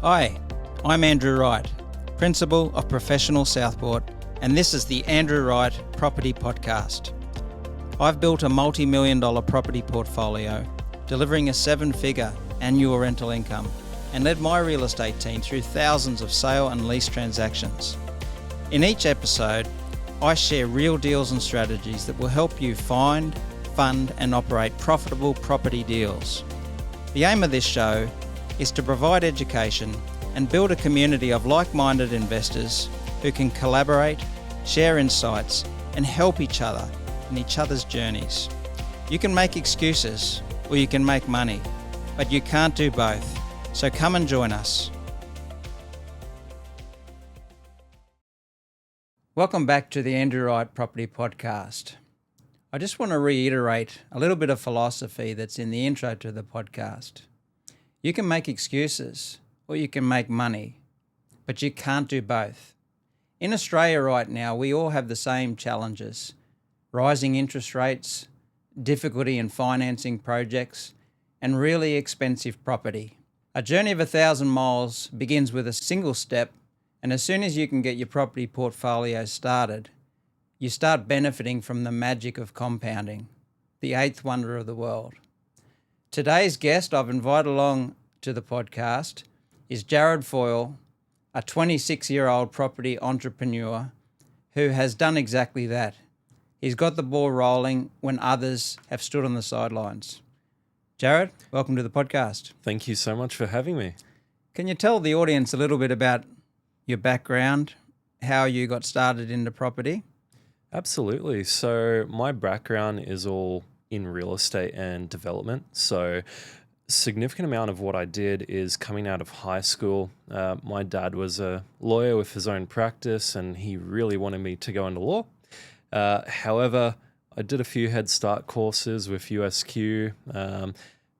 Hi, I'm Andrew Wright, Principal of Professional Southport, and this is the Andrew Wright Property Podcast. I've built a multi-million dollar property portfolio, delivering a seven-figure annual rental income, and led my real estate team through thousands of sale and lease transactions. In each episode, I share real deals and strategies that will help you find, fund, and operate profitable property deals. The aim of this show is to provide education and build a community of like-minded investors who can collaborate, share insights, and help each other in each other's journeys. You can make excuses or you can make money, but you can't do both. So come and join us. Welcome back to the Andrew Wright Property Podcast. I just want to reiterate a little bit of philosophy that's in the intro to the podcast. You can make excuses or you can make money, but you can't do both. In Australia right now, we all have the same challenges: rising interest rates, difficulty in financing projects, and really expensive property. A journey of 1,000 miles begins with a single step, and as soon as you can get your property portfolio started, you start benefiting from the magic of compounding, the eighth wonder of the world. Today's guest I've invited along to the podcast is Jarad Foyle, a 26-year-old property entrepreneur who has done exactly that. He's got the ball rolling when others have stood on the sidelines. Jarad, welcome to the podcast. Thank you so much for having me. Can you tell the audience a little bit about your background, how you got started into property? Absolutely. So my background is all in real estate and development. So significant amount of what I did is coming out of high school. My dad was a lawyer with his own practice and he really wanted me to go into law. However, I did a few Head Start courses with USQ.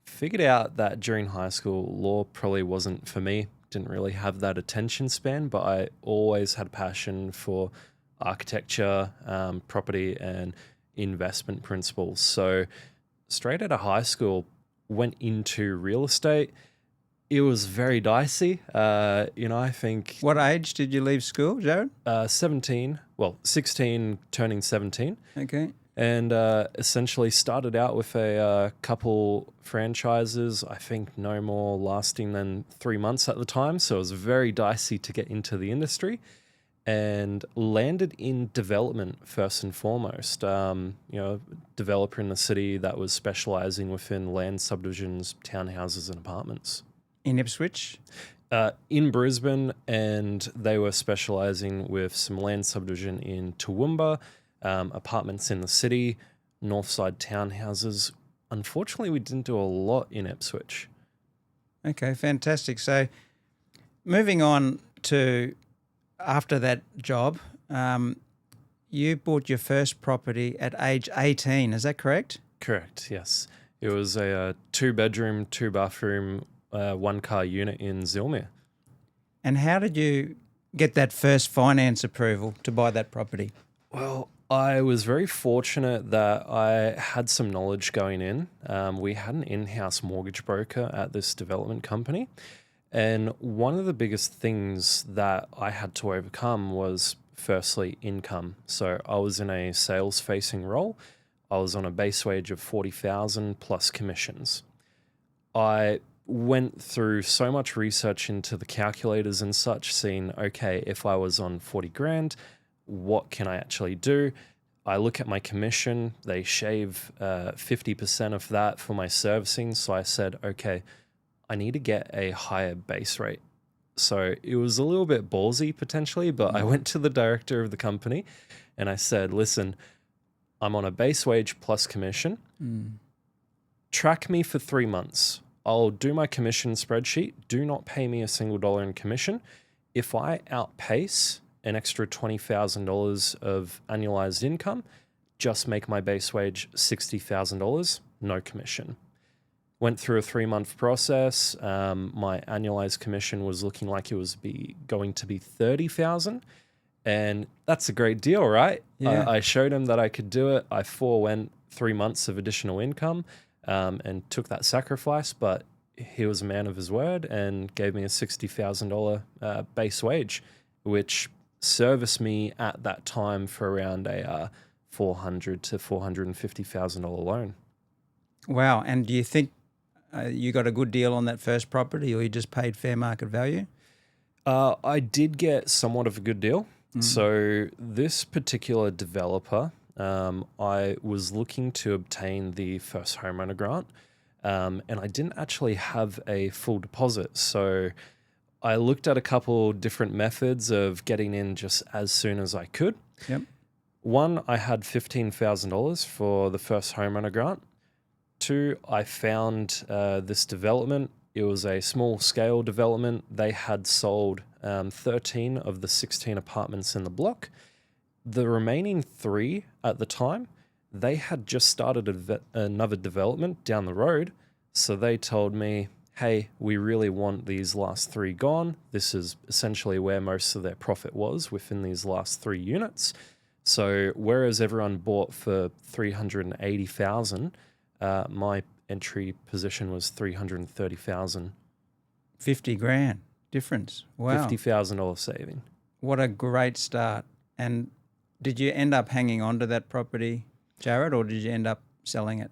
Figured out that during high school, law probably wasn't for me. Didn't really have that attention span, but I always had a passion for architecture, property, and investment principles. So straight out of high school, went into real estate. It was very dicey. I think... What age did you leave school, Jarad? 16, turning 17. Okay. And essentially started out with a couple franchises, I think no more lasting than 3 months at the time. So it was very dicey to get into the industry. And landed in development first and foremost. Developer in the city that was specializing within land subdivisions, townhouses, and apartments. In Ipswich? In Brisbane, and they were specializing with some land subdivision in Toowoomba, apartments in the city, Northside townhouses. Unfortunately, we didn't do a lot in Ipswich. Okay, fantastic. So moving on to... After that job, you bought your first property at age 18. Is that correct? Correct, yes. It was a 2-bedroom, 2-bathroom, 1-car unit in Zillmere. And how did you get that first finance approval to buy that property? Well, I was very fortunate that I had some knowledge going in. We had an in-house mortgage broker at this development company. And one of the biggest things that I had to overcome was, firstly, income. So I was in a sales-facing role. I was on a base wage of $40,000 plus commissions. I went through so much research into the calculators and such, seeing, okay, if I was on 40 grand, what can I actually do? I look at my commission. They shave 50% of that for my servicing. So I said, okay, I need to get a higher base rate. So it was a little bit ballsy potentially, but I went to the director of the company and I said, listen, I'm on a base wage plus commission. Track me for 3 months. I'll do my commission spreadsheet. Do not pay me a single dollar in commission. If I outpace an extra $20,000 of annualized income, just make my base wage $60,000, no commission. Went through a 3-month process. My annualized commission was looking like it was going to be $30,000, and that's a great deal, right? Yeah. I showed him that I could do it. I forewent 3 months of additional income and took that sacrifice, but he was a man of his word and gave me a $60,000 base wage, which serviced me at that time for around a $400,000 to $450,000 loan. Wow. And do you think you got a good deal on that first property, or you just paid fair market value? I did get somewhat of a good deal. So this particular developer, I was looking to obtain the first homeowner grant, and I didn't actually have a full deposit. So I looked at a couple different methods of getting in just as soon as I could. Yep. One, I had $15,000 for the first homeowner grant. Two, I found this development. It was a small scale development. They had sold 13 of the 16 apartments in the block. The remaining 3 at the time, they had just started another development down the road. So they told me, hey, we really want these last 3 gone. This is essentially where most of their profit was, within these last 3 units. So whereas everyone bought for $380,000, my entry position was $330,000. $50,000 difference. Wow. $50,000 saving. What a great start. And did you end up hanging on to that property, Jarad, or did you end up selling it?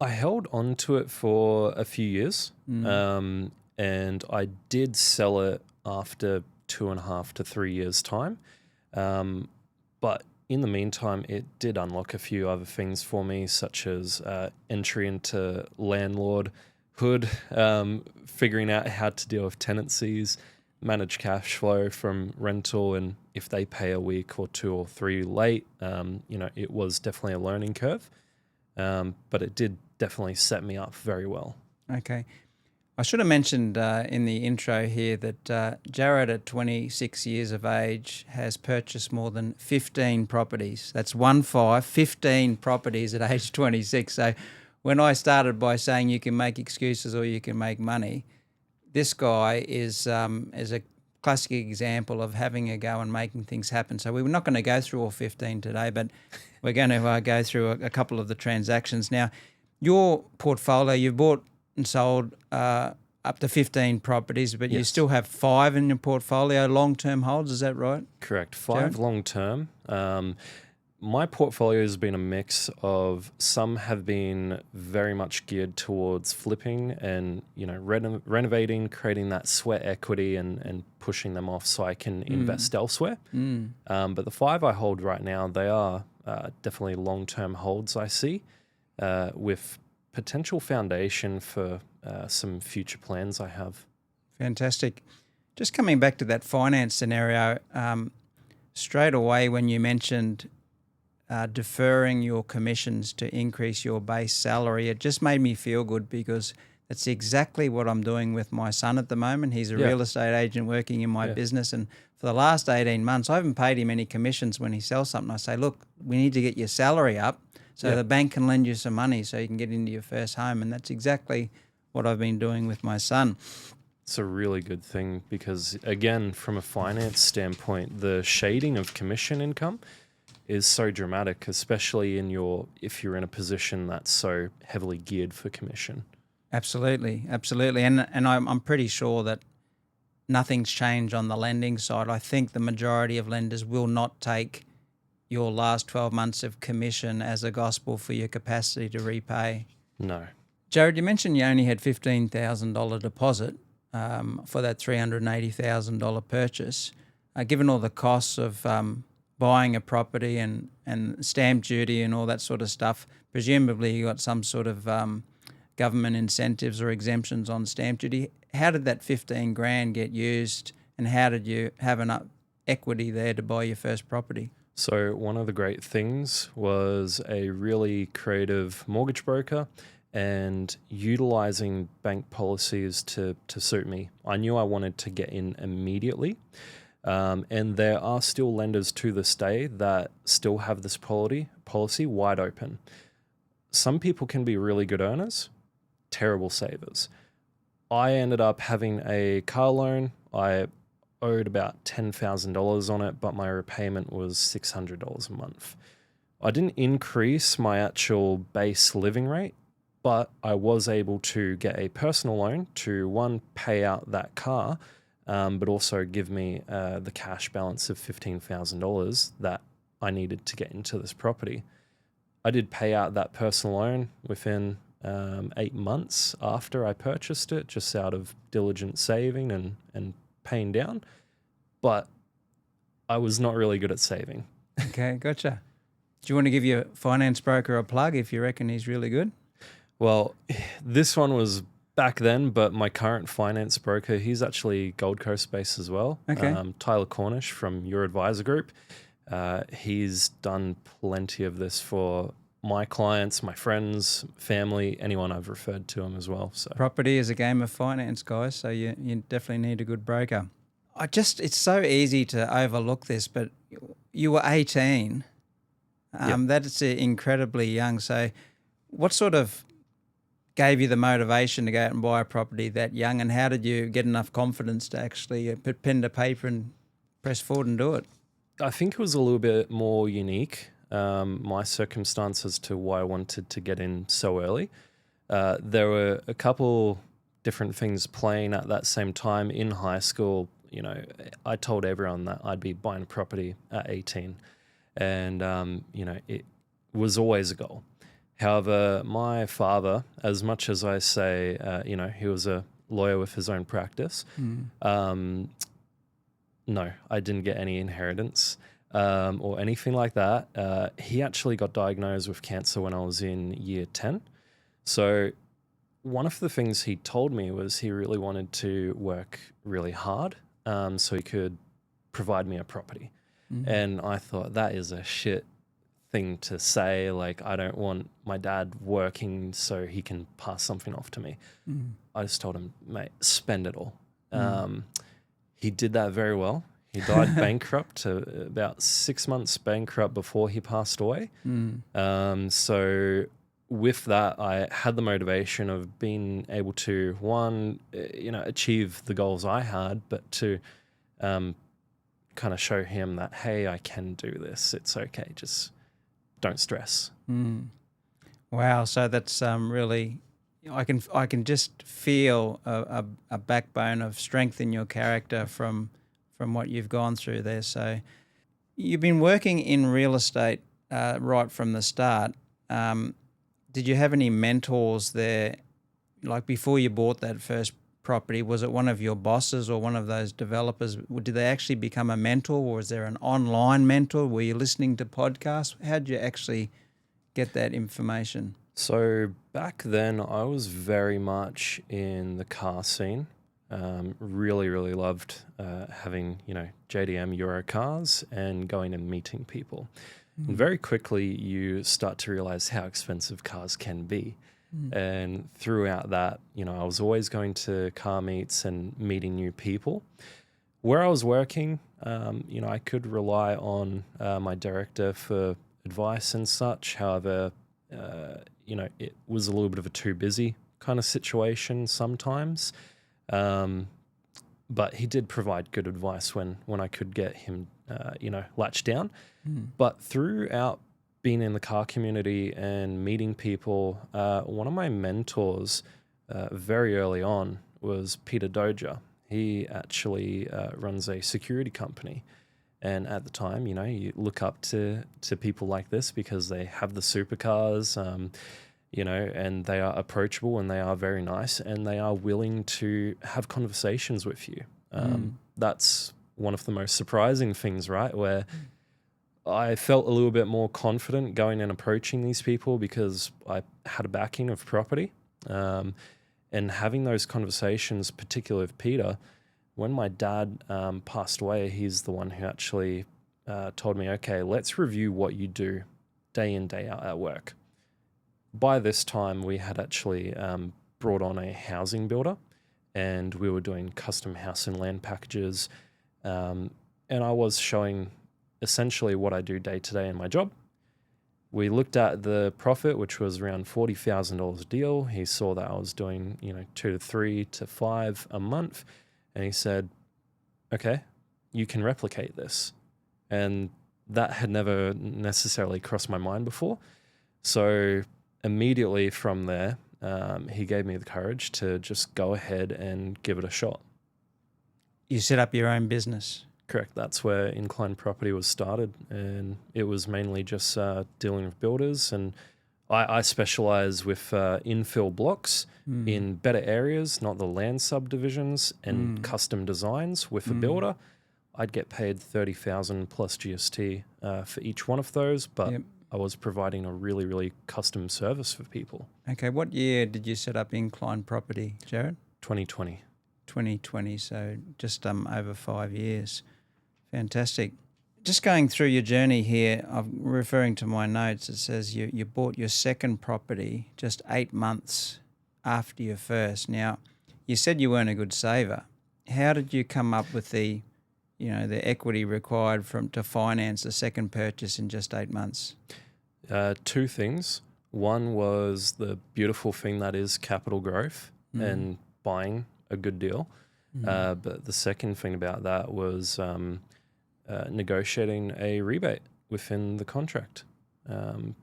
I held on to it for a few years, and I did sell it after 2.5 to 3 years' time. But in the meantime, it did unlock a few other things for me, such as entry into landlordhood, figuring out how to deal with tenancies, manage cash flow from rental, and if they pay a week or 2 or 3 late, it was definitely a learning curve. But it did definitely set me up very well. Okay. I should have mentioned in the intro here that Jarad, at 26 years of age, has purchased more than 15 properties. That's 15 properties at age 26. So when I started by saying you can make excuses or you can make money, this guy is a classic example of having a go and making things happen. So we're not going to go through all 15 today, but we're going to go through a couple of the transactions. Now, your portfolio, you've bought and sold up to 15 properties, but you still have 5 in your portfolio long-term holds, is that right? Correct. 5 long-term. My portfolio has been a mix of, some have been very much geared towards flipping and, renovating, creating that sweat equity and pushing them off so I can invest elsewhere. But the 5 I hold right now, they are definitely long-term holds, I see, with potential foundation for some future plans I have. Fantastic. Just coming back to that finance scenario, straight away when you mentioned deferring your commissions to increase your base salary, it just made me feel good, because that's exactly what I'm doing with my son at the moment. He's a real estate agent working in my business, and for the last 18 months, I haven't paid him any commissions when he sells something. I say, look, we need to get your salary up so the bank can lend you some money so you can get into your first home, and that's exactly what I've been doing with my son. It's a really good thing because, again, from a finance standpoint, the shading of commission income is so dramatic, especially if you're in a position that's so heavily geared for commission. Absolutely. And I'm pretty sure that nothing's changed on the lending side. I think the majority of lenders will not take your last 12 months of commission as a gospel for your capacity to repay. No. Jarad, you mentioned you only had $15,000 deposit for that $380,000 purchase. Given all the costs of buying a property and stamp duty and all that sort of stuff, presumably you got some sort of government incentives or exemptions on stamp duty. How did that $15,000 get used, and how did you have enough equity there to buy your first property? So one of the great things was a really creative mortgage broker and utilizing bank policies to suit me. I knew I wanted to get in immediately. And there are still lenders to this day that still have this policy wide open. Some people can be really good earners, terrible savers. I ended up having a car loan. I owed about $10,000 on it, but my repayment was $600 a month. I didn't increase my actual base living rate But I was able to get a personal loan to, one, pay out that car, but also give me the cash balance of $15,000 that I needed to get into this property. I did pay out that personal loan within 8 months after I purchased it, just out of diligent saving and paying down. But I was not really good at saving. Okay, gotcha. Do you want to give your finance broker a plug if you reckon he's really good? Well, this one was back then, but my current finance broker, he's actually Gold Coast based as well. Okay. Tyler Cornish from Your Advisor Group. He's done plenty of this for my clients, my friends, family, anyone I've referred to him as well. So Property is a game of finance, guys, so you definitely need a good broker. It's so easy to overlook this, but you were 18. Yep. That's incredibly young. So what sort of gave you the motivation to go out and buy a property that young, and how did you get enough confidence to actually put pen to paper and press forward and do it? I think it was a little bit more unique, my circumstances, to why I wanted to get in so early. There were a couple different things playing at that same time. In high school, you know, I told everyone that I'd be buying a property at 18, and you know, it was always a goal. However, my father, as much as I say, you know, he was a lawyer with his own practice, no, I didn't get any inheritance or anything like that. He actually got diagnosed with cancer when I was in year 10. So one of the things he told me was he really wanted to work really hard so he could provide me a property. And I thought, that is a shit thing to say. Like, I don't want my dad working so he can pass something off to me. I just told him, mate, spend it all. He did that very well. He died bankrupt, about 6 months bankrupt before he passed away. So with that, I had the motivation of being able to, one, you know, achieve the goals I had, but to kind of show him that, hey, I can do this. It's okay. Just don't stress. Wow. So that's really, I can just feel a backbone of strength in your character from what you've gone through there. So you've been working in real estate right from the start. Did you have any mentors there? Like before you bought that first property, was it one of your bosses or one of those developers? Did they actually become a mentor, or was there an online mentor? Were you listening to podcasts? How did you actually get that information? So back then I was very much in the car scene. Really loved having, you know, JDM Euro cars and going and meeting people. And very quickly you start to realize how expensive cars can be. And throughout that, you know, I was always going to car meets and meeting new people. Where I was working, you know, I could rely on my director for advice and such. However, you know, it was a little bit of a too busy kind of situation sometimes. But he did provide good advice when I could get him, you know, latched down. But throughout being in the car community and meeting people, one of my mentors very early on was Peter Doja. He actually runs a security company. And at the time, you know, you look up to people like this because they have the supercars, you know, and they are approachable and they are very nice and they are willing to have conversations with you. That's one of the most surprising things, right? Where I felt a little bit more confident going and approaching these people because I had a backing of property. And having those conversations, particularly with Peter, when my dad passed away, he's the one who actually told me, okay, let's review what you do day in, day out at work. By this time, we had actually brought on a housing builder and we were doing custom house and land packages. And I was showing essentially what I do day to day in my job. We looked at the profit, which was around $40,000 a deal. He saw that I was doing, you know, 2 to 3 to 5 a month. And he said, okay, you can replicate this. And that had never necessarily crossed my mind before. So immediately from there, he gave me the courage to just go ahead and give it a shot. You set up your own business. Correct. That's where Incline Property was started, and it was mainly just dealing with builders. And I specialize with infill blocks in better areas, not the land subdivisions, and custom designs with a builder. I'd get paid $30,000 plus GST for each one of those, but I was providing a really, really custom service for people. Okay, what year did you set up Incline Property, Jarad? 2020. 2020, so just over 5 years. Fantastic. Just going through your journey here, I'm referring to my notes. It says you bought your second property just 8 months after your first. Now, you said you weren't a good saver. How did you come up with the equity required to finance a second purchase in just 8 months? Two things. One was the beautiful thing that is capital growth and buying a good deal. But the second thing about that was negotiating a rebate within the contract,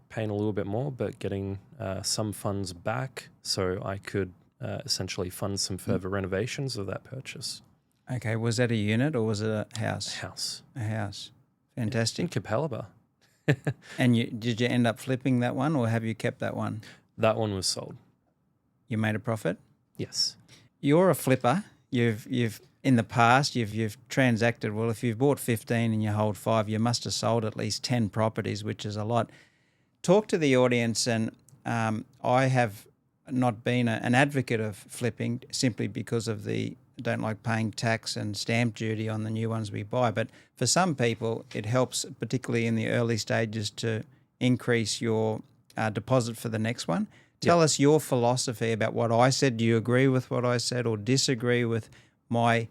paying a little bit more, but getting some funds back so I could essentially fund some further renovations of that purchase. Okay, was that a unit or was it a house? House. A house. Fantastic. In Capalaba. And did you end up flipping that one, or have you kept that one? That one was sold. You made a profit? Yes. You're a flipper. You've in the past you've transacted. Well, if you've bought 15 and you hold 5, you must have sold at least 10 properties, which is a lot. Talk to the audience, and I have not been an advocate of flipping simply because of don't like paying tax and stamp duty on the new ones we buy. But for some people, it helps, particularly in the early stages, to increase your deposit for the next one. Tell us your philosophy about what I said. Do you agree with what I said or disagree with I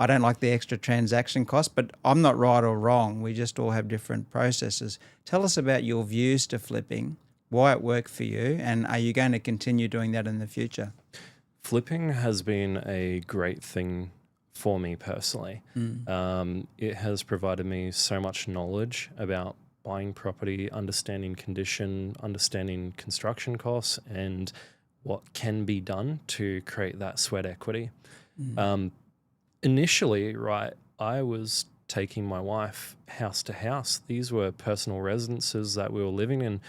don't like the extra transaction cost, but I'm not right or wrong. We just all have different processes. Tell us about your views to flipping, why it worked for you, and are you going to continue doing that in the future? Flipping has been a great thing for me personally. It has provided me so much knowledge about buying property, understanding condition, understanding construction costs, and what can be done to create that sweat equity. Initially, I was taking my wife house to house. These were personal residences that we were living in.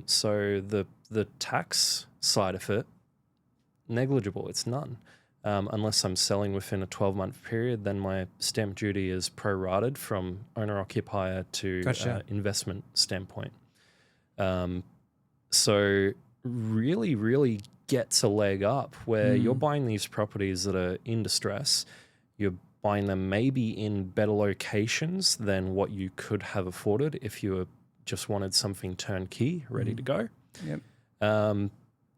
So the tax side of it, negligible. It's none. Unless I'm selling within a 12-month period, then my stamp duty is prorated from owner-occupier to investment standpoint. So really, really gets a leg up where you're buying these properties that are in distress. You're buying them maybe in better locations than what you could have afforded if you just wanted something turnkey, ready to go. Yep.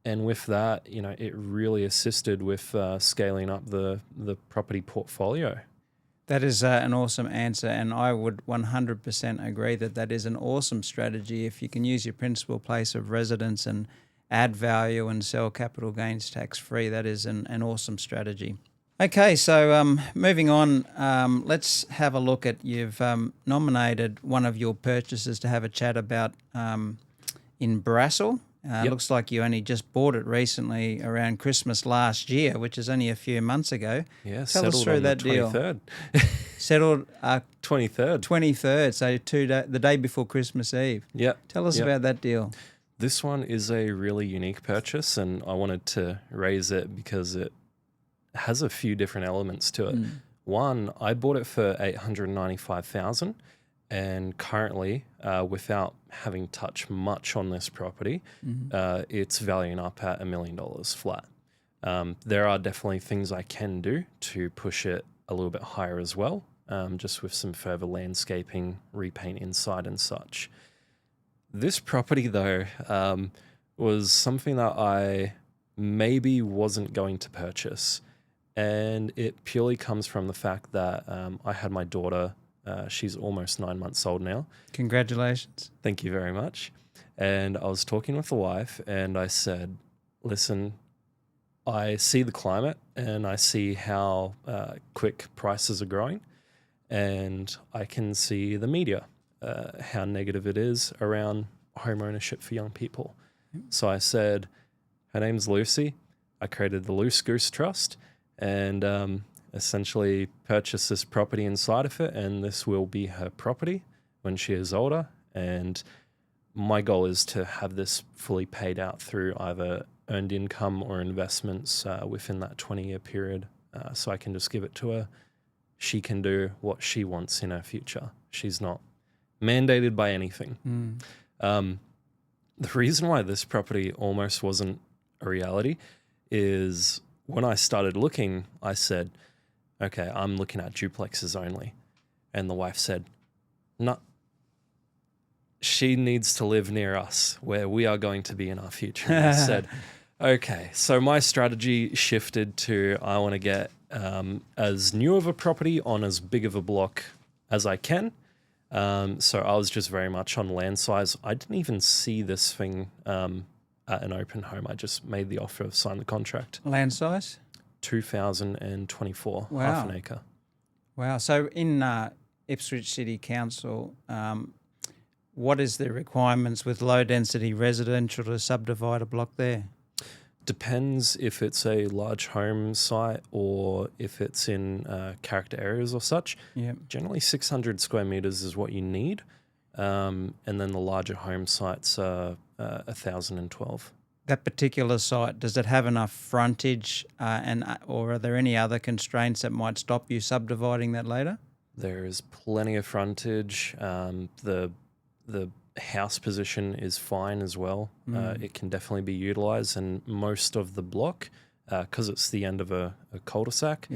And with that, it really assisted with scaling up the property portfolio. That is an awesome answer, and I would 100% agree that is an awesome strategy. If you can use your principal place of residence and add value and sell capital gains tax-free, that is an awesome strategy. Okay, so moving on, let's have a look at, you've nominated one of your purchases to have a chat about in Brassel. Looks like you only just bought it recently around Christmas last year, which is only a few months ago. Yeah, tell us through that deal. 23rd. Settled 23rd. 23rd, so the day before Christmas Eve. Yeah. Tell us about that deal. This one is a really unique purchase, and I wanted to raise it because it has a few different elements to it. One, I bought it for $895,000. And currently, without having touched much on this property, it's valuing up at $1 million flat. There are definitely things I can do to push it a little bit higher as well, just with some further landscaping, repaint inside and such. This property, though, was something that I maybe wasn't going to purchase. And it purely comes from the fact that I had my daughter. She's almost 9 months old now. Congratulations. Thank you very much. And I was talking with the wife and I said, listen, I see the climate and I see how quick prices are growing, and I can see the media, how negative it is around home ownership for young people. So I said, Her name's Lucy. I created the Loose Goose Trust and essentially purchased this property inside of it, and this will be her property when she is older. And my goal is to have this fully paid out through either earned income or investments within that 20-year period, so I can just give it to her. She can do what she wants in her future. She's not mandated by anything. The reason why this property almost wasn't a reality is when I started looking, I said, okay, I'm looking at duplexes only. And the wife said, no, she needs to live near us where we are going to be in our future. And I said, okay, so my strategy shifted to I want to get as new of a property on as big of a block as I can. So I was just very much on land size. I didn't even see this thing at an open home. I just made the offer, signed the contract. Land size? 2,024, Wow. half an acre. Wow. So in Ipswich City Council, what is the requirements with low density residential to subdivide a block there? Depends if it's a large home site or if it's in character areas or such. Yeah. Generally 600 square meters is what you need. And then the larger home sites are 1,012. That particular site, does it have enough frontage or are there any other constraints that might stop you subdividing that later? There is plenty of frontage. The house position is fine as well. It can definitely be utilised, and most of the block, because it's the end of a cul-de-sac,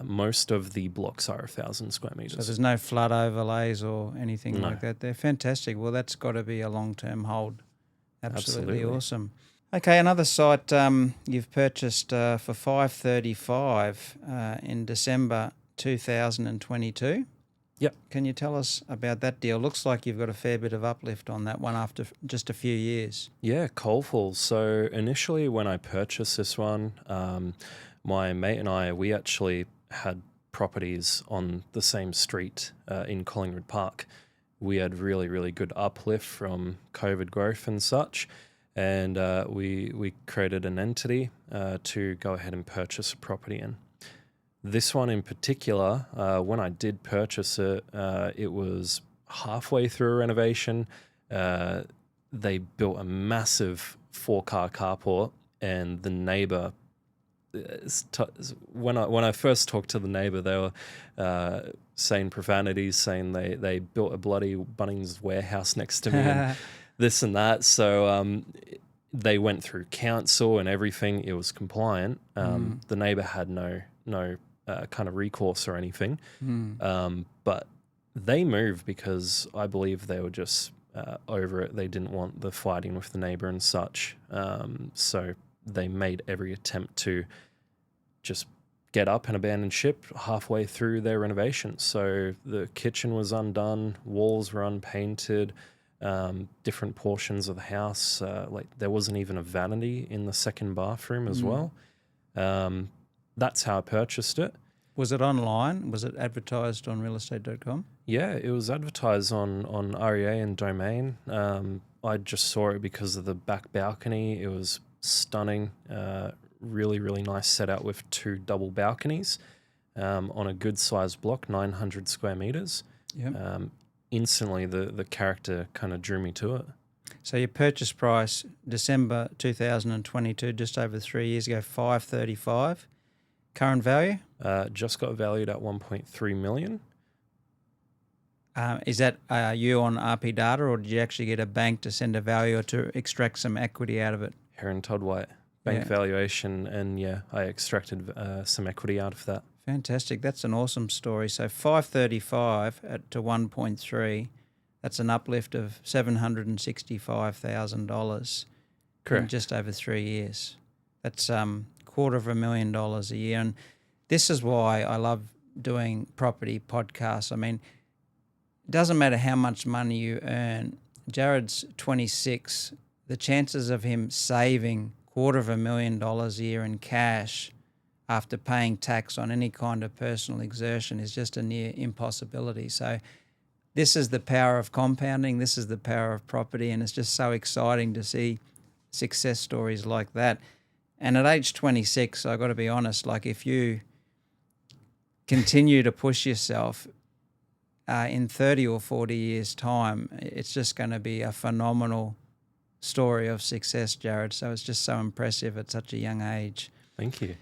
most of the blocks are 1,000 square metres. So there's no flood overlays or anything like that there? Fantastic. Well, that's got to be a long-term hold. Absolutely awesome. Okay, another site you've purchased for $535 in December 2022. Yep. Can you tell us about that deal? Looks like you've got a fair bit of uplift on that one after just a few years. Yeah, Coalful. So initially when I purchased this one, my mate and I, we actually had properties on the same street in Collingwood Park. We had really, really good uplift from COVID growth and such. And we created an entity to go ahead and purchase a property in. This one in particular, when I did purchase it, it was halfway through a renovation. They built a massive 4-car carport, and the neighbour, when I first talked to the neighbour, they were saying profanities, saying they built a bloody Bunnings warehouse next to me and this and that. So they went through council and everything. It was compliant. The neighbour had no kind of recourse or anything. But they moved because I believe they were just over it. They didn't want the fighting with the neighbour and such. So they made every attempt to just get up and abandon ship halfway through their renovation. So the kitchen was undone, walls were unpainted, different portions of the house. Like there wasn't even a vanity in the second bathroom as well. That's how I purchased it. Was it online? Was it advertised on realestate.com? Yeah, it was advertised on REA and Domain. I just saw it because of the back balcony. It was stunning. Really, really nice setup with 2 double balconies on a good sized block, 900 square meters. Yeah. Instantly, the character kind of drew me to it. So your purchase price, December 2022, just over 3 years ago, $535. Current value? Just got valued at 1.3 million. Is that you on RP data, or did you actually get a bank to send a valuer to extract some equity out of it? Heron Todd White bank valuation, and I extracted some equity out of that. Fantastic. That's an awesome story. So 535 to 1.3, that's an uplift of $765,000 in just over 3 years. That's $250,000 a year. And this is why I love doing property podcasts. I mean, it doesn't matter how much money you earn. Jarad's 26. The chances of him saving $250,000 a year in cash after paying tax on any kind of personal exertion is just a near impossibility. So this is the power of compounding. This is the power of property, and it's just so exciting to see success stories like that. And at age 26, I got to be honest, like if you continue to push yourself in 30 or 40 years' time, it's just going to be a phenomenal story of success, Jarad. So it's just so impressive at such a young age. Thank you.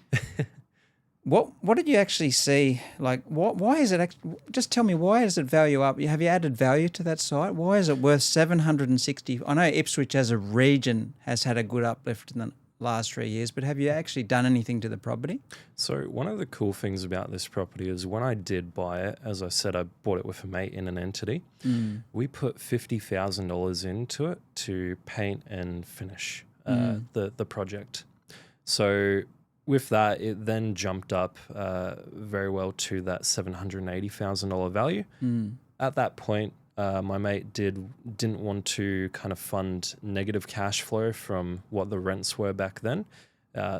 What did you actually see? Like, why is it? Just tell me, why does it value up? Have you added value to that site? Why is it worth 760? I know Ipswich as a region has had a good uplift in the last 3 years, but have you actually done anything to the property? So one of the cool things about this property is when I did buy it, as I said, I bought it with a mate in an entity. We put $50,000 into it to paint and finish the project. So with that, it then jumped up very well to that $780,000 value. At that point, my mate didn't want to kind of fund negative cash flow from what the rents were back then.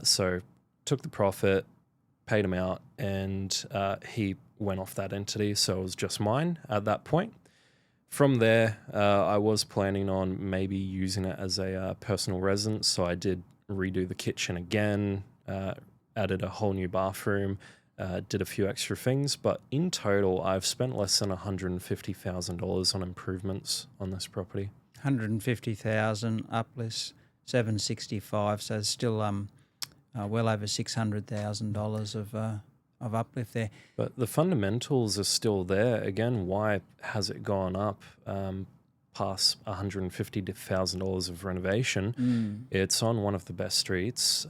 So took the profit, paid him out, and he went off that entity. So it was just mine at that point. From there, I was planning on maybe using it as a personal residence. So I did redo the kitchen again, added a whole new bathroom, did a few extra things, but in total, I've spent less than $150,000 on improvements on this property. 150,000 uplifts, 765, so it's still well over $600,000 of uplift there. But the fundamentals are still there. Again, why has it gone up past $150,000 of renovation? It's on one of the best streets.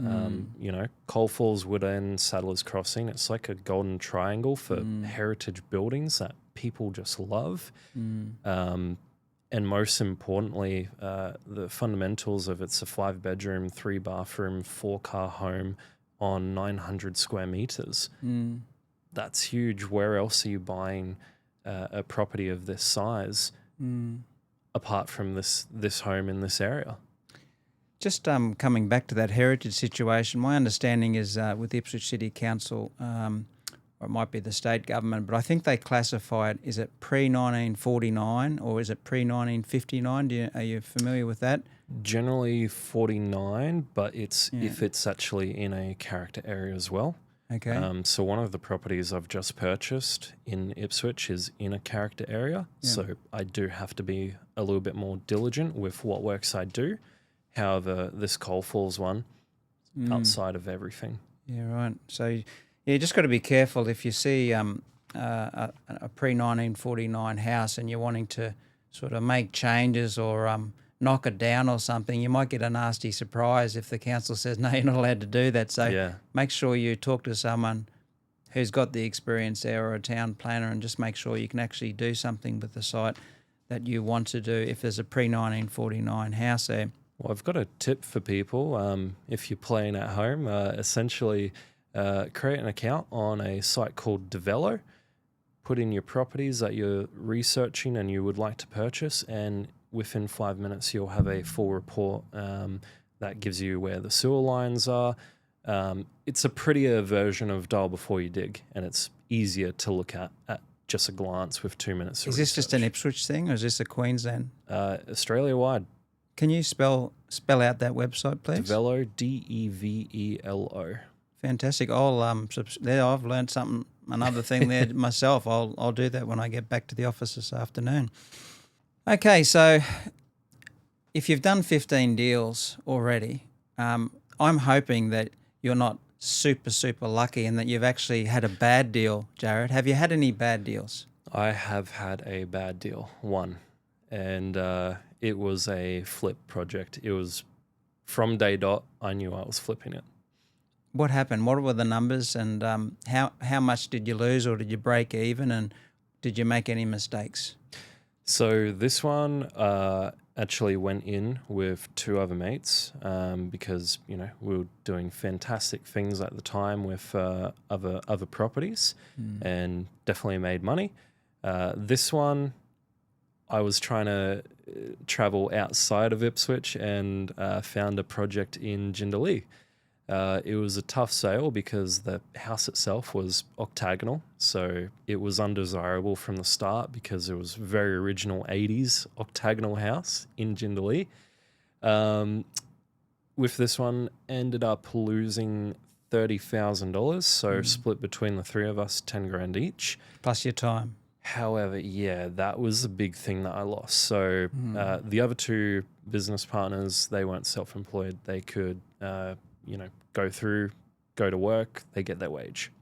Coal Falls, Wood End, Saddlers Crossing. It's like a golden triangle for heritage buildings that people just love. And most importantly, the fundamentals of it's a 5-bedroom, 3-bathroom, 4-car home on 900 square meters. That's huge. Where else are you buying a property of this size apart from this home in this area? Just coming back to that heritage situation, my understanding is with Ipswich City Council, or it might be the state government, but I think they classify it, is it pre-1949 or is it pre-1959? Are you familiar with that? Generally 49, but if it's actually in a character area as well. Okay. So one of the properties I've just purchased in Ipswich is in a character area. Yeah. So I do have to be a little bit more diligent with what works I do. However, this Coal Falls one, outside of everything. Yeah, right. So you just got to be careful if you see a pre-1949 house and you're wanting to sort of make changes or knock it down or something, you might get a nasty surprise if the council says, no, you're not allowed to do that. So make sure you talk to someone who's got the experience there or a town planner and just make sure you can actually do something with the site that you want to do if there's a pre-1949 house there. Well, I've got a tip for people. If you're playing at home, essentially create an account on a site called Develo, put in your properties that you're researching and you would like to purchase, and within 5 minutes you'll have a full report that gives you where the sewer lines are. It's a prettier version of Dial Before You Dig, and it's easier to look at just a glance with 2 minutes of research. Is this just an Ipswich thing or is this a Queensland? Australia-wide. Can you spell out that website, please? Develo, Develo. Fantastic. I've learned another thing there myself. I'll do that when I get back to the office this afternoon. Okay, so if you've done 15 deals already, I'm hoping that you're not super, super lucky and that you've actually had a bad deal, Jarad. Have you had any bad deals? I have had a bad deal, one, and it was a flip project. It was from day dot, I knew I was flipping it. What happened? What were the numbers and how much did you lose or did you break even and did you make any mistakes? So this one actually went in with 2 other mates because, we were doing fantastic things at the time with other properties and definitely made money. This one, I was trying to travel outside of Ipswich and found a project in Jindalee. It was a tough sale because the house itself was octagonal, so it was undesirable from the start because it was very original 80s octagonal house in Jindalee. with this one, ended up losing $30,000. So split between the three of us, 10 grand each. Plus your time. However, yeah, that was the big thing that I lost. So the other two business partners, they weren't self-employed. They could, go to work, they get their wage.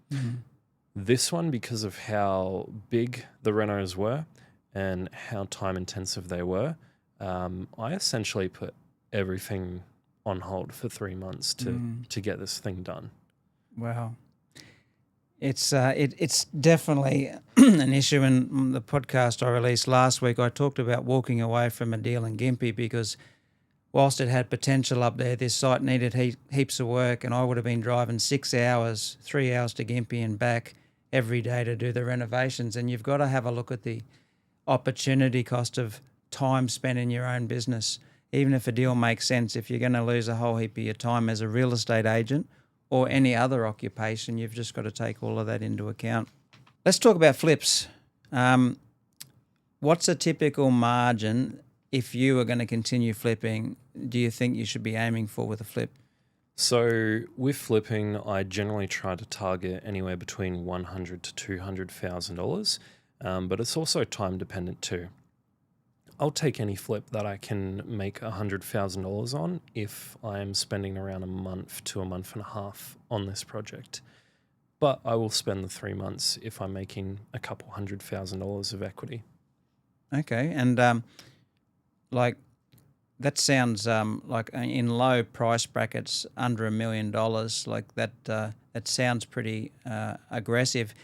This one, because of how big the renos were and how time intensive they were, I essentially put everything on hold for 3 months to get this thing done. Wow. It's definitely an issue. In the podcast I released last week, I talked about walking away from a deal in Gympie because whilst it had potential up there, this site needed heaps of work, and I would have been driving 6 hours, 3 hours to Gympie and back every day to do the renovations. And you've got to have a look at the opportunity cost of time spent in your own business. Even if a deal makes sense, if you're going to lose a whole heap of your time as a real estate agent or any other occupation, you've just got to take all of that into account. Let's talk about flips. What's a typical margin if you are going to continue flipping? Do you think you should be aiming for with a flip? So with flipping, I generally try to target anywhere between $100,000 to $200,000, but it's also time dependent too. I'll take any flip that I can make $100,000 on if I'm spending around a month to a month and a half on this project. But I will spend the 3 months if I'm making a couple $100,000 of equity. Okay, and that sounds like in low price brackets under $1 million, like that sounds pretty aggressive.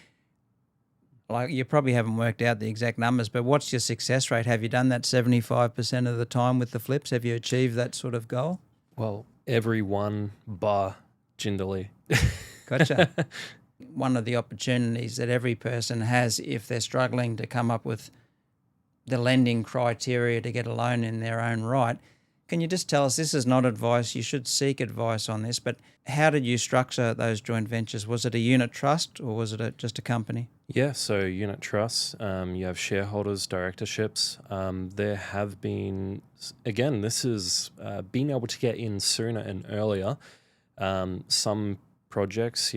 Like, you probably haven't worked out the exact numbers, but what's your success rate? Have you done that 75% of the time with the flips? Have you achieved that sort of goal? Well, every one bar Jindalee. Gotcha. One of the opportunities that every person has if they're struggling to come up with the lending criteria to get a loan in their own right. Can you just tell us, this is not advice, you should seek advice on this, but how did you structure those joint ventures? Was it a unit trust or was it just a company? Yeah, so unit trusts, you have shareholders, directorships. There have been, again, this is being able to get in sooner and earlier. Some projects,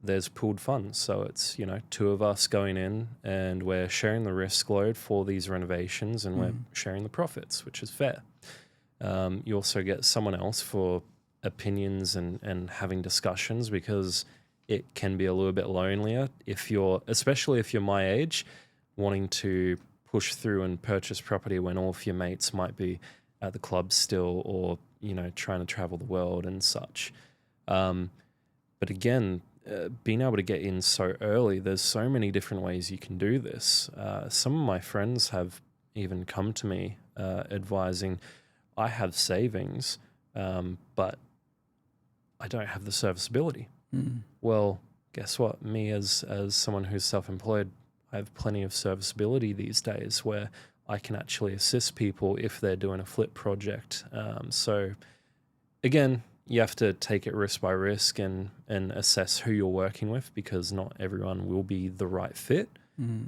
there's pooled funds. So it's, two of us going in and we're sharing the risk load for these renovations and we're sharing the profits, which is fair. You also get someone else for opinions and having discussions, because it can be a little bit lonelier especially if you're my age, wanting to push through and purchase property when all of your mates might be at the club still, or, trying to travel the world and such. But again, being able to get in so early, there's so many different ways you can do this. Some of my friends have even come to me advising, I have savings, but I don't have the serviceability. Well, guess what? Me as someone who's self-employed, I have plenty of serviceability these days where I can actually assist people if they're doing a flip project. So again, you have to take it risk by risk and assess who you're working with, because not everyone will be the right fit.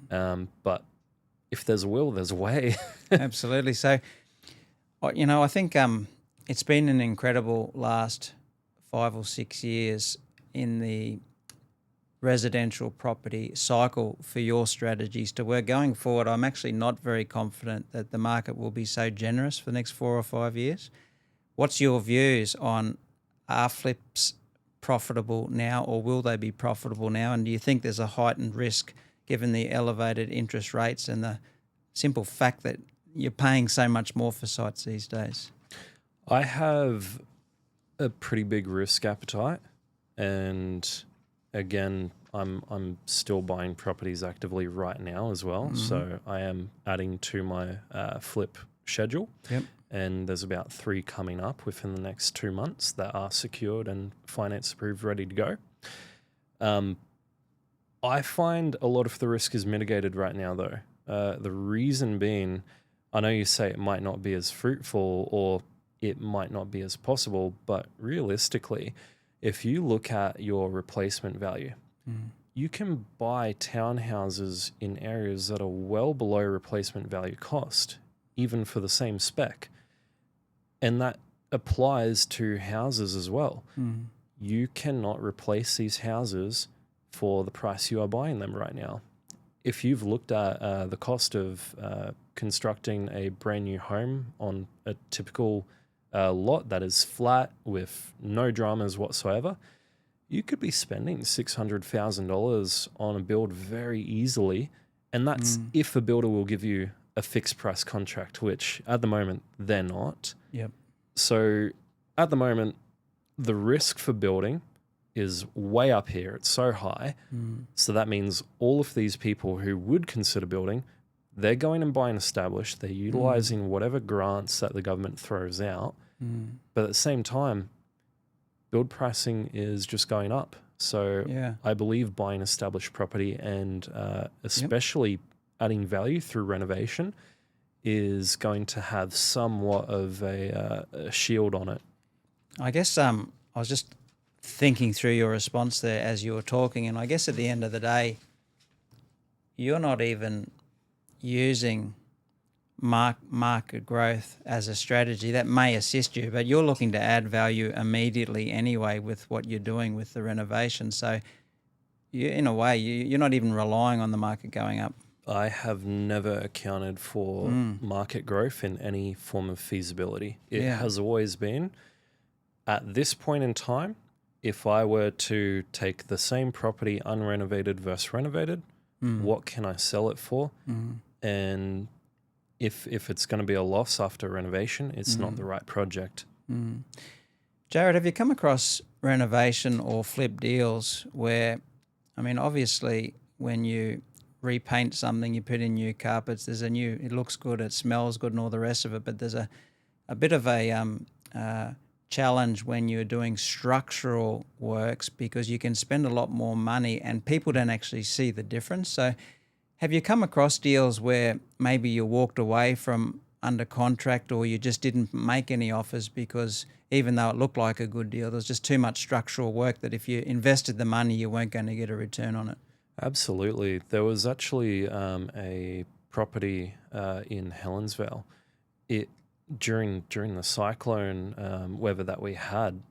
But if there's a will, there's a way. Absolutely. So, I think it's been an incredible last 5 or 6 years in the residential property cycle for your strategies to work. Going forward, I'm actually not very confident that the market will be so generous for the next 4 or 5 years. What's your views on, are flips profitable now, or will they be profitable now? And do you think there's a heightened risk given the elevated interest rates and the simple fact that you're paying so much more for sites these days? I have a pretty big risk appetite, and again, I'm still buying properties actively right now as well. So I am adding to my flip schedule. Yep. And there's about 3 coming up within the next 2 months that are secured and finance approved, ready to go. I find a lot of the risk is mitigated right now, though. The reason being, I know you say it might not be as fruitful or it might not be as possible, but realistically, if you look at your replacement value, you can buy townhouses in areas that are well below replacement value cost, even for the same spec. And that applies to houses as well. You cannot replace these houses for the price you are buying them right now. If you've looked at the cost of constructing a brand new home on a typical lot that is flat with no dramas whatsoever, you could be spending $600,000 on a build very easily. And that's if a builder will give you a fixed price contract, which at the moment they're not. Yep. So at the moment, the risk for building is way up here. It's so high. So that means all of these people who would consider building, they're going and buying established. They're utilizing whatever grants that the government throws out. But at the same time, build pricing is just going up. So I believe buying established property and especially adding value through renovation is going to have somewhat of a shield on it. I guess I was just thinking through your response there as you were talking, and I guess at the end of the day, you're not even using market growth as a strategy. That may assist you, but you're looking to add value immediately anyway with what you're doing with the renovation. So you, in a way, you're not even relying on the market going up. I have never accounted for market growth in any form of feasibility. It has always been, at this point in time, if I were to take the same property unrenovated versus renovated, what can I sell it for? And if it's going to be a loss after renovation, it's not the right project. Jarad, have you come across renovation or flip deals where, I mean, obviously when you repaint something, you put in new carpets, it looks good, it smells good and all the rest of it, but there's a bit of a challenge when you're doing structural works because you can spend a lot more money and people don't actually see the difference. So have you come across deals where maybe you walked away from under contract or you just didn't make any offers because even though it looked like a good deal, there's just too much structural work that if you invested the money, you weren't going to get a return on it? Absolutely. There was actually a property in Helensvale. During the cyclone weather that we had,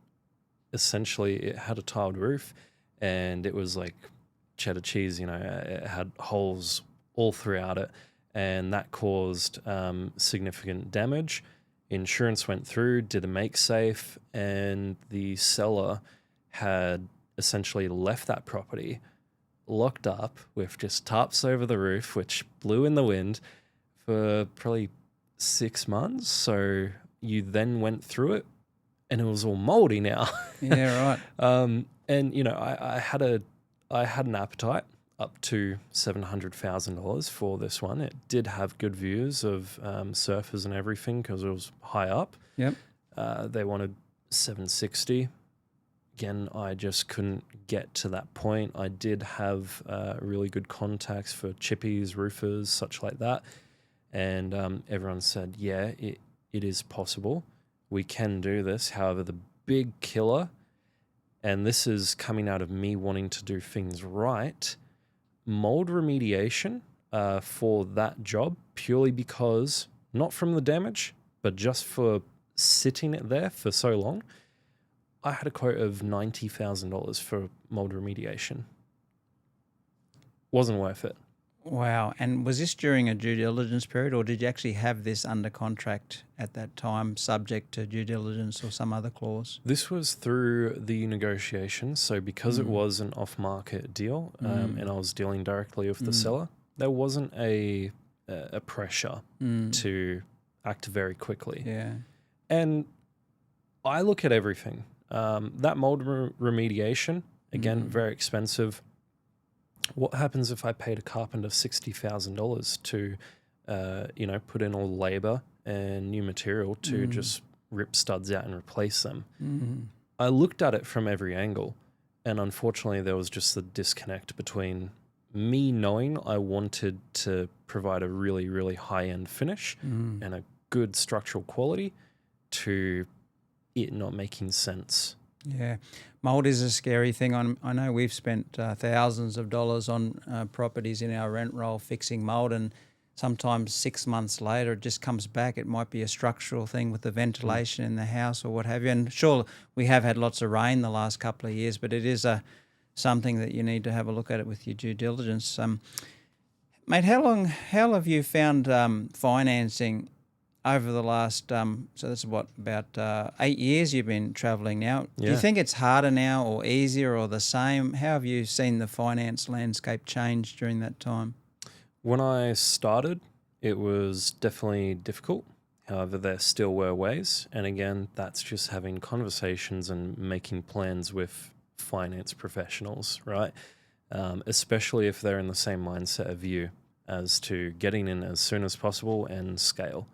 essentially it had a tiled roof and it was like cheddar cheese, it had holes all throughout it, and that caused significant damage. Insurance went through, did a make safe, and the seller had essentially left that property locked up with just tarps over the roof, which blew in the wind for probably 6 months. So you then went through it and it was all moldy now. Yeah, right. And I had an appetite up to $700,000 for this one. It did have good views of surfers and everything because it was high up. Yep. They wanted 760. Again, I just couldn't get to that point. I did have really good contacts for chippies, roofers, such like that. And everyone said, yeah, it is possible. We can do this. However, the big killer, and this is coming out of me wanting to do things right, mold remediation for that job, purely because, not from the damage, but just for sitting it there for so long, I had a quote of $90,000 for mold remediation. Wasn't worth it. Wow. And was this during a due diligence period or did you actually have this under contract at that time subject to due diligence or some other clause? This was through the negotiations. So because it was an off-market deal and I was dealing directly with the seller, there wasn't a pressure to act very quickly. Yeah. And I look at everything. That mold remediation, again, very expensive. What happens if I paid a carpenter $60,000 to, put in all labor and new material to just rip studs out and replace them? I looked at it from every angle, and unfortunately, there was just the disconnect between me knowing I wanted to provide a really, really high-end finish and a good structural quality to it not making sense. Yeah. Mold is a scary thing. I know we've spent thousands of dollars on properties in our rent roll fixing mold, and sometimes 6 months later it just comes back. It might be a structural thing with the ventilation in the house or what have you. And sure, we have had lots of rain the last couple of years, but it is something that you need to have a look at it with your due diligence. Mate, how have you found financing over the last, so that's about 8 years you've been travelling now. Yeah. Do you think it's harder now or easier or the same? How have you seen the finance landscape change during that time? When I started, it was definitely difficult. However, there still were ways. And again, that's just having conversations and making plans with finance professionals, right? Especially if they're in the same mindset of you as to getting in as soon as possible and scale.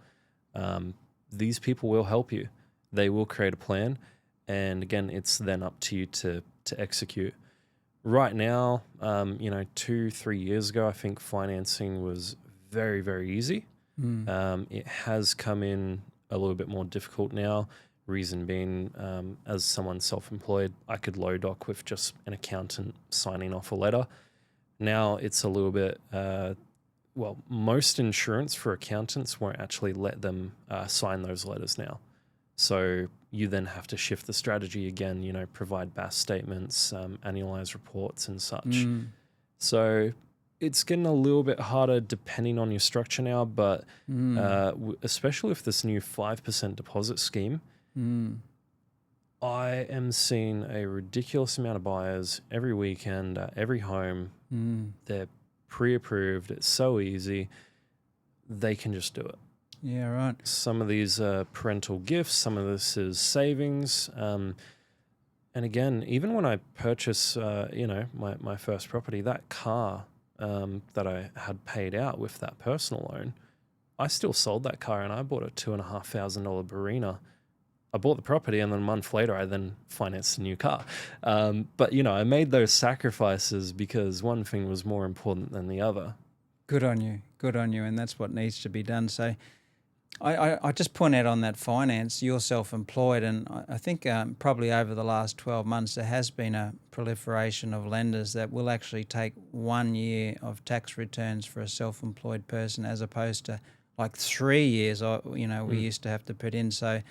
These people will help you. They will create a plan. And again, it's then up to you to execute. Right now, 2-3 years ago, I think financing was very, very easy. It has come in a little bit more difficult now. Reason being, as someone self-employed, I could low doc with just an accountant signing off a letter. Now it's a little bit, most insurance for accountants won't actually let them sign those letters now. So you then have to shift the strategy again, provide BAS statements, annualized reports and such. So it's getting a little bit harder depending on your structure now, but especially with this new 5% deposit scheme, I am seeing a ridiculous amount of buyers every weekend, every home. They're pre-approved. It's so easy. They can just do it. Yeah, right. Some of these are parental gifts. Some of this is savings. And again, even when I purchased, my first property, that car that I had paid out with that personal loan, I still sold that car and I bought a $2,500 Barina. I bought the property and then a month later I then financed a new car. But, I made those sacrifices because one thing was more important than the other. Good on you. Good on you. And that's what needs to be done. So I just point out on that finance, you're self-employed, and I think probably over the last 12 months there has been a proliferation of lenders that will actually take 1 year of tax returns for a self-employed person as opposed to like 3 years, we used to have to put in. So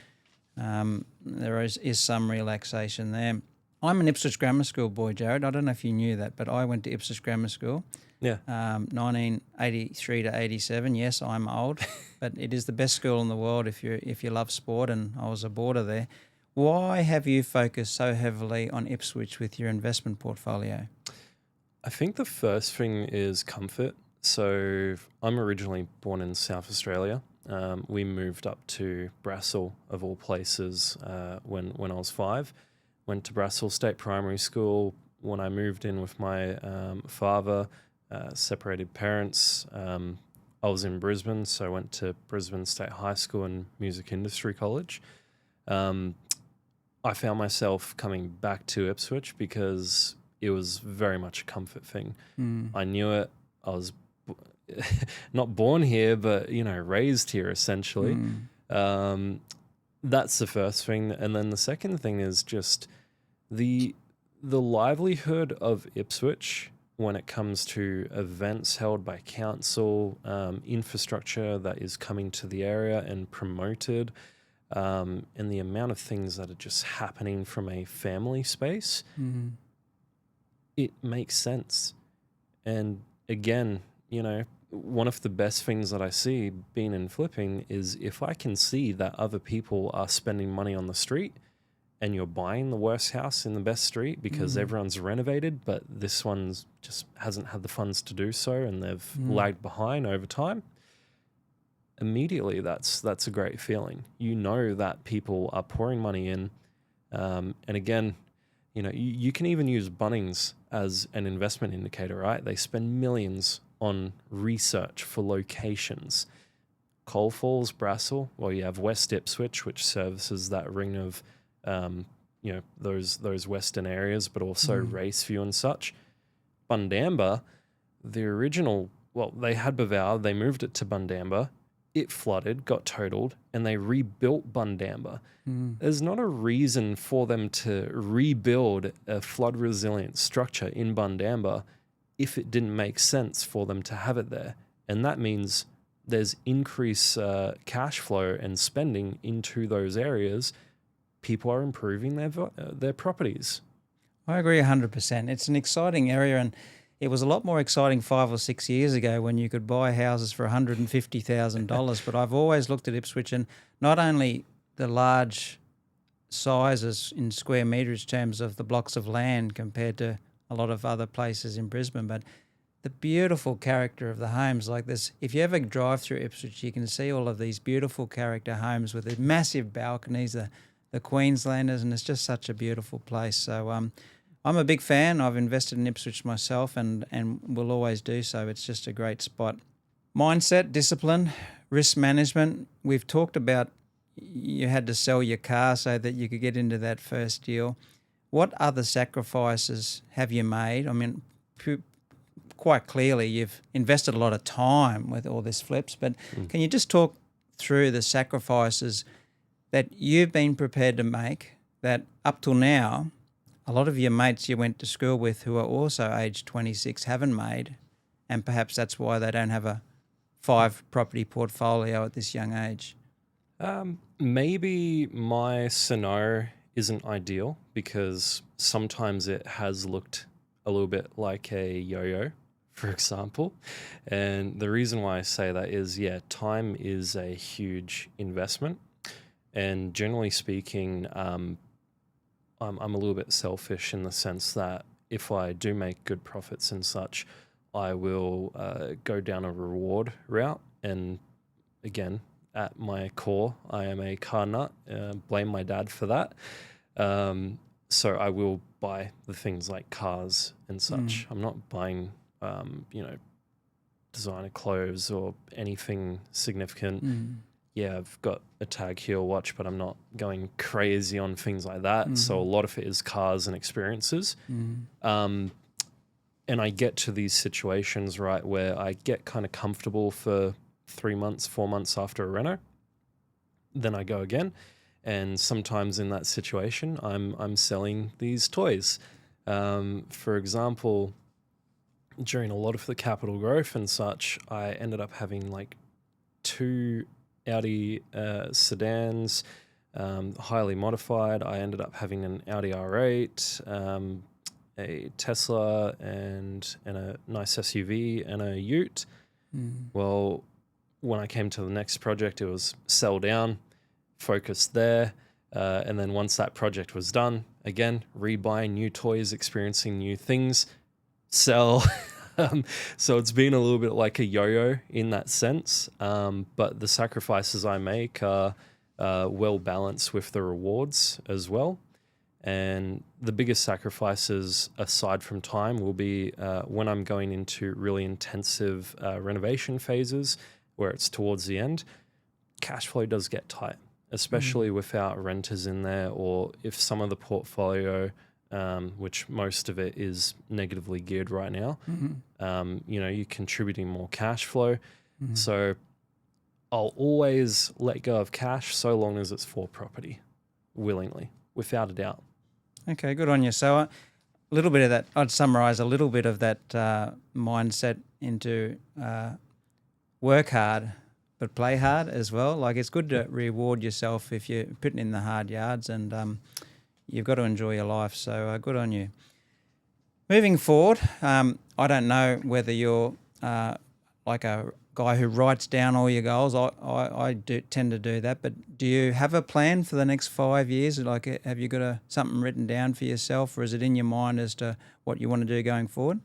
there is some relaxation there. I'm an Ipswich Grammar School boy, Jarad. I don't know if you knew that, but I went to Ipswich Grammar School. Yeah. 1983 to 87. Yes, I'm old, but it is the best school in the world if you love sport, and I was a boarder there. Why have you focused so heavily on Ipswich with your investment portfolio? I think the first thing is comfort. So I'm originally born in South Australia. We moved up to Brassel, of all places, when I was 5. Went to Brassel State Primary School. When I moved in with my father, separated parents, I was in Brisbane, so I went to Brisbane State High School and Music Industry College. I found myself coming back to Ipswich because it was very much a comfort thing. I knew it. I was not born here, but, raised here essentially. That's the first thing. And then the second thing is just the livelihood of Ipswich when it comes to events held by council, infrastructure that is coming to the area and promoted, and the amount of things that are just happening from a family space, it makes sense. And again, one of the best things that I see being in flipping is if I can see that other people are spending money on the street and you're buying the worst house in the best street because everyone's renovated, but this one's just hasn't had the funds to do so and they've lagged behind over time, immediately that's a great feeling. You know that people are pouring money in. And again, you can even use Bunnings as an investment indicator, right? They spend millions on research for locations. Coal Falls, Brassel, well, you have West Ipswich, which services that ring of, those western areas, but also Raceview and such. Bundamba, the original, they had Bavau, they moved it to Bundamba. It flooded, got totaled, and they rebuilt Bundamba. There's not a reason for them to rebuild a flood-resilient structure in Bundamba if it didn't make sense for them to have it there. And that means there's increased cash flow and spending into those areas, people are improving their properties. I agree 100%. It's an exciting area, and it was a lot more exciting 5 or 6 years ago when you could buy houses for $150,000. But I've always looked at Ipswich, and not only the large sizes in square metres terms of the blocks of land compared to a lot of other places in Brisbane, but the beautiful character of the homes. Like this, if you ever drive through Ipswich, you can see all of these beautiful character homes with the massive balconies, the Queenslanders, and it's just such a beautiful place. So I'm a big fan. I've invested in Ipswich myself and will always do so. It's just a great spot. Mindset, discipline, risk management. We've talked about you had to sell your car so that you could get into that first deal. What other sacrifices have you made? I mean, quite clearly you've invested a lot of time with all this flips, but can you just talk through the sacrifices that you've been prepared to make that up till now a lot of your mates you went to school with who are also aged 26 haven't made, and perhaps that's why they don't have a 5 property portfolio at this young age? Maybe my scenario isn't ideal because sometimes it has looked a little bit like a yo-yo, for example. And the reason why I say that is, time is a huge investment. And generally speaking, I'm a little bit selfish in the sense that if I do make good profits and such, I will go down a reward route. And again, at my core, I am a car nut. Blame my dad for that. So I will buy the things like cars and such. I'm not buying, designer clothes or anything significant. Yeah, I've got a Tag Heuer watch, but I'm not going crazy on things like that. So a lot of it is cars and experiences. And I get to these situations, right, where I get kind of comfortable for 3 months, 4 months after a reno. Then I go again. And sometimes in that situation, I'm selling these toys. For example, during a lot of the capital growth and such, I ended up having like 2 Audi sedans, highly modified. I ended up having an Audi R8, a Tesla, and a nice SUV and a Ute. Well, when I came to the next project, it was sell down, focus there. And then once that project was done, again, rebuying new toys, experiencing new things, sell. So it's been a little bit like a yo-yo in that sense. But the sacrifices I make are well balanced with the rewards as well. And the biggest sacrifices aside from time will be when I'm going into really intensive renovation phases where it's towards the end, cash flow does get tight, especially without renters in there, or if some of the portfolio, which most of it is negatively geared right now, you're contributing more cash flow. So I'll always let go of cash so long as it's for property, willingly, without a doubt. Okay, good on you. So a little bit of that, I'd summarise a little bit of that mindset into work hard, but play hard as well. Like it's good to reward yourself if you're putting in the hard yards, and you've got to enjoy your life. So good on you. Moving forward, I don't know whether you're like a guy who writes down all your goals. I do tend to do that, but do you have a plan for the next 5 years? Like, have you got something written down for yourself, or is it in your mind as to what you want to do going forward?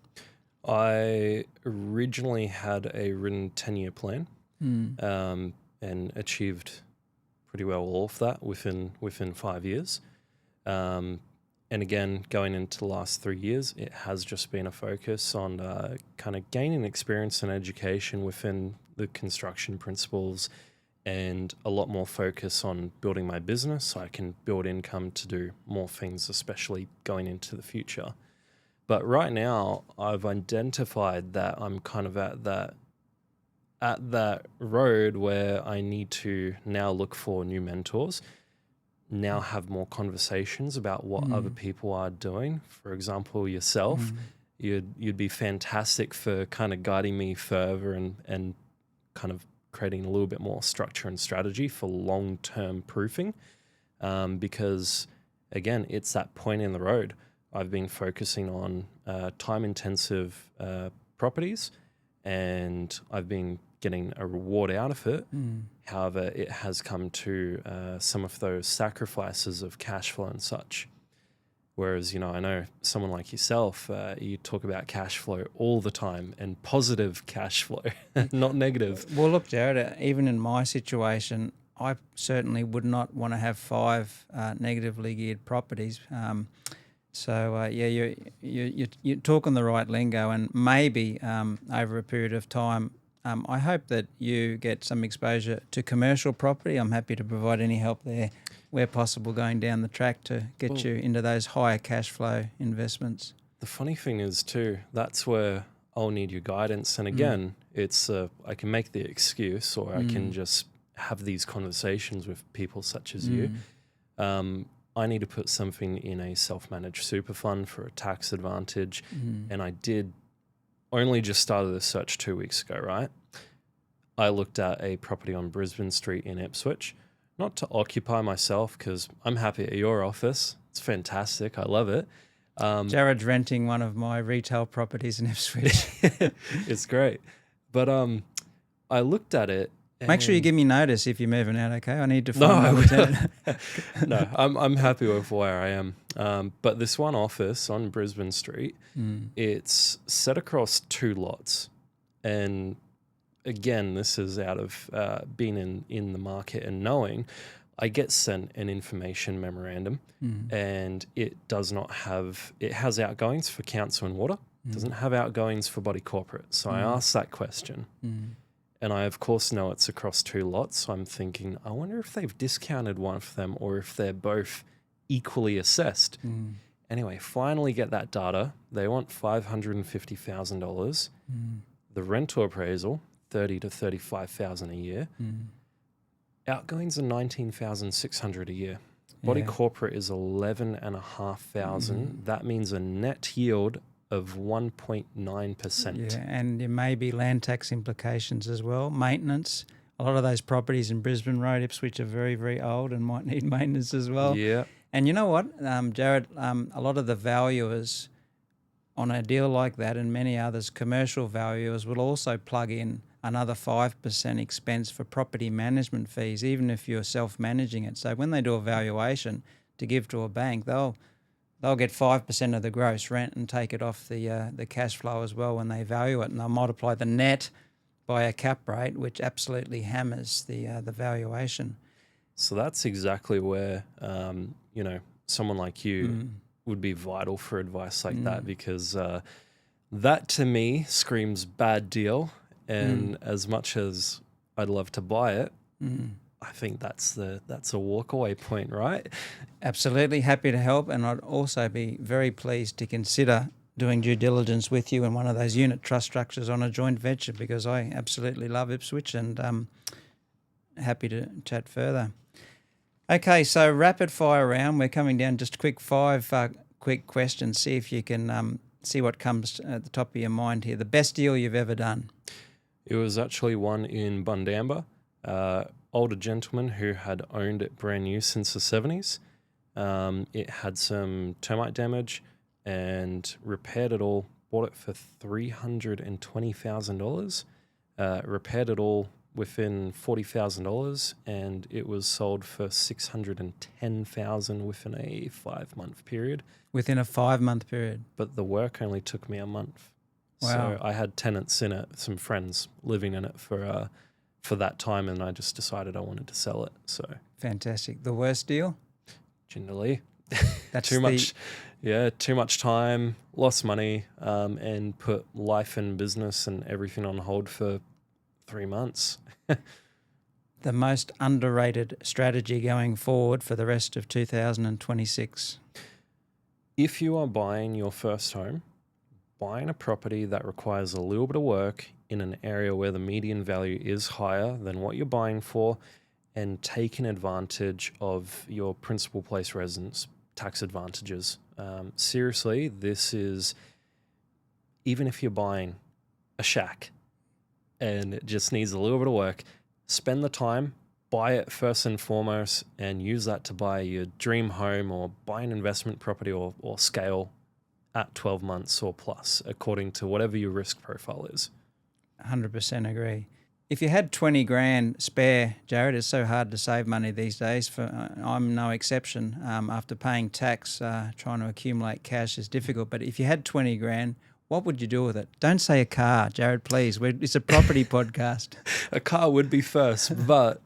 I originally had a written 10-year plan, and achieved pretty well all of that within 5 years. And again, going into the last 3 years, it has just been a focus on kind of gaining experience and education within the construction principles, and a lot more focus on building my business so I can build income to do more things, especially going into the future. But right now, I've identified that I'm kind of at that road where I need to now look for new mentors, now have more conversations about what other people are doing. For example, yourself, you'd be fantastic for kind of guiding me further and kind of creating a little bit more structure and strategy for long-term proofing, because again, it's that point in the road. I've been focusing on time-intensive properties, and I've been getting a reward out of it. However, it has come to some of those sacrifices of cash flow and such. Whereas, I know someone like yourself, you talk about cash flow all the time, and positive cash flow, not negative. Well, look, Jarad, even in my situation, I certainly would not want to have 5 negatively geared properties. You're talking the right lingo, and maybe over a period of time, I hope that you get some exposure to commercial property. I'm happy to provide any help there where possible going down the track to get you into those higher cash flow investments. The funny thing is too, that's where I'll need your guidance. And again, it's I can make the excuse, or I can just have these conversations with people such as you. I need to put something in a self-managed super fund for a tax advantage. And I did only just started the search 2 weeks ago, right? I looked at a property on Brisbane Street in Ipswich, not to occupy myself because I'm happy at your office. It's fantastic. I love it. Jared's renting one of my retail properties in Ipswich. It's great. But I looked at it. Make sure you give me notice if you're moving out, okay? I need to find another tenant. No, I'm happy with where I am. But this one office on Brisbane Street, it's set across 2 lots. And again, this is out of being in the market and knowing, I get sent an information memorandum, and it does not have, it has outgoings for council and water. It doesn't have outgoings for body corporate. So I asked that question. And I, of course, know it's across 2 lots. So I'm thinking, I wonder if they've discounted one of them or if they're both equally assessed. Anyway, finally get that data. They want $550,000. The rental appraisal, $30,000 to $35,000 a year. Outgoings are $19,600 a year. Body corporate is $11,500. That means a net yield of 1.9%. Yeah, and there may be land tax implications as well. Maintenance. A lot of those properties in Brisbane Road, Ipswich, are very, very old and might need maintenance as well. Yeah. And you know what, Jarad, a lot of the valuers on a deal like that, and many others, commercial valuers, will also plug in another 5% expense for property management fees, even if you're self-managing it. So when they do a valuation to give to a bank, they'll get 5% of the gross rent and take it off the cash flow as well when they value it, and they'll multiply the net by a cap rate, which absolutely hammers the valuation. So that's exactly where someone like you would be vital for advice like that, because that to me screams bad deal. And as much as I'd love to buy it, I think that's a walkaway point, right? Absolutely, happy to help, and I'd also be very pleased to consider doing due diligence with you in one of those unit trust structures on a joint venture, because I absolutely love Ipswich, and happy to chat further. Okay, so rapid fire round. We're coming down just five quick questions. See if you can see what comes at the top of your mind here. The best deal you've ever done? It was actually one in Bundamba. Older gentleman who had owned it brand new since the 70s. It had some termite damage and repaired it all. Bought it for $320,000. Repaired it all within $40,000, and it was sold for $610,000 within a 5-month period. Within a 5-month period? But the work only took me a month. Wow. So I had tenants in it, some friends living in it for that time, and I just decided I wanted to sell it. So fantastic. The worst deal? Generally, That's too much time, lost money, and put life and business and everything on hold for 3 months. The most underrated strategy going forward for the rest of 2026? If you are buying your first home, buying a property that requires a little bit of work in an area where the median value is higher than what you're buying for, and taking advantage of your principal place residence tax advantages. Seriously, this is, even if you're buying a shack and it just needs a little bit of work, spend the time, buy it first and foremost, and use that to buy your dream home or buy an investment property or scale at 12 months or plus, according to whatever your risk profile is. 100% agree. If you had 20 grand spare, Jarad, it's so hard to save money these days. I'm no exception. After paying tax, trying to accumulate cash is difficult. But if you had 20 grand, what would you do with it? Don't say a car, Jarad, please. It's a property podcast. A car would be first, but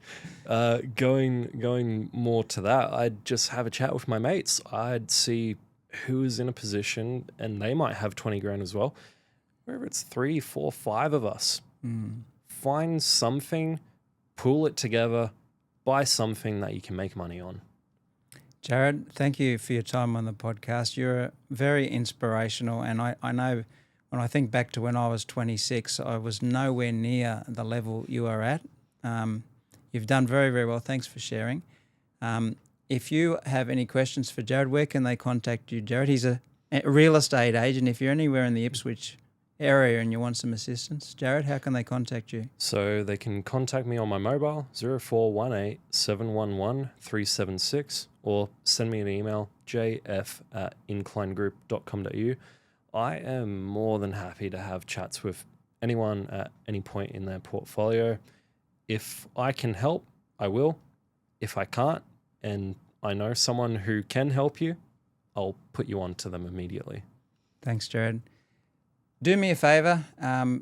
going more to that, I'd just have a chat with my mates. I'd see who is in a position, and they might have 20 grand as well. Wherever it's 3, 4, 5 of us, find something, pool it together, buy something that you can make money on. Jarad, thank you for your time on the podcast. You're very inspirational, and I know when I think back to when I was 26, I was nowhere near the level you are at. You've done very, very well. Thanks for sharing. If you have any questions for Jarad, where can they contact you, Jarad? He's a real estate agent. If you're anywhere in the Ipswich area and you want some assistance, Jarad, how can they contact you? So they can contact me on my mobile, 0418 711 376, or send me an email, jf@inclinegroup.com.au. I am more than happy to have chats with anyone at any point in their portfolio. If I can help, I will. If I can't, and I know someone who can help you, I'll put you on to them immediately. Thanks, Jarad. Do me a favor,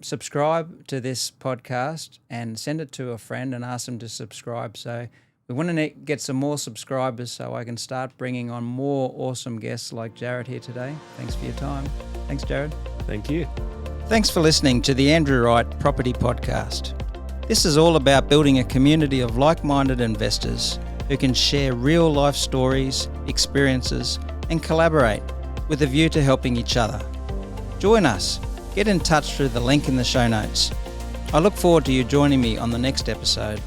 subscribe to this podcast and send it to a friend and ask them to subscribe. So we want to get some more subscribers so I can start bringing on more awesome guests like Jarad here today. Thanks for your time. Thanks, Jarad. Thank you. Thanks for listening to the Andrew Wright Property Podcast. This is all about building a community of like-minded investors who can share real-life stories, experiences, and collaborate with a view to helping each other. Join us. Get in touch through the link in the show notes. I look forward to you joining me on the next episode.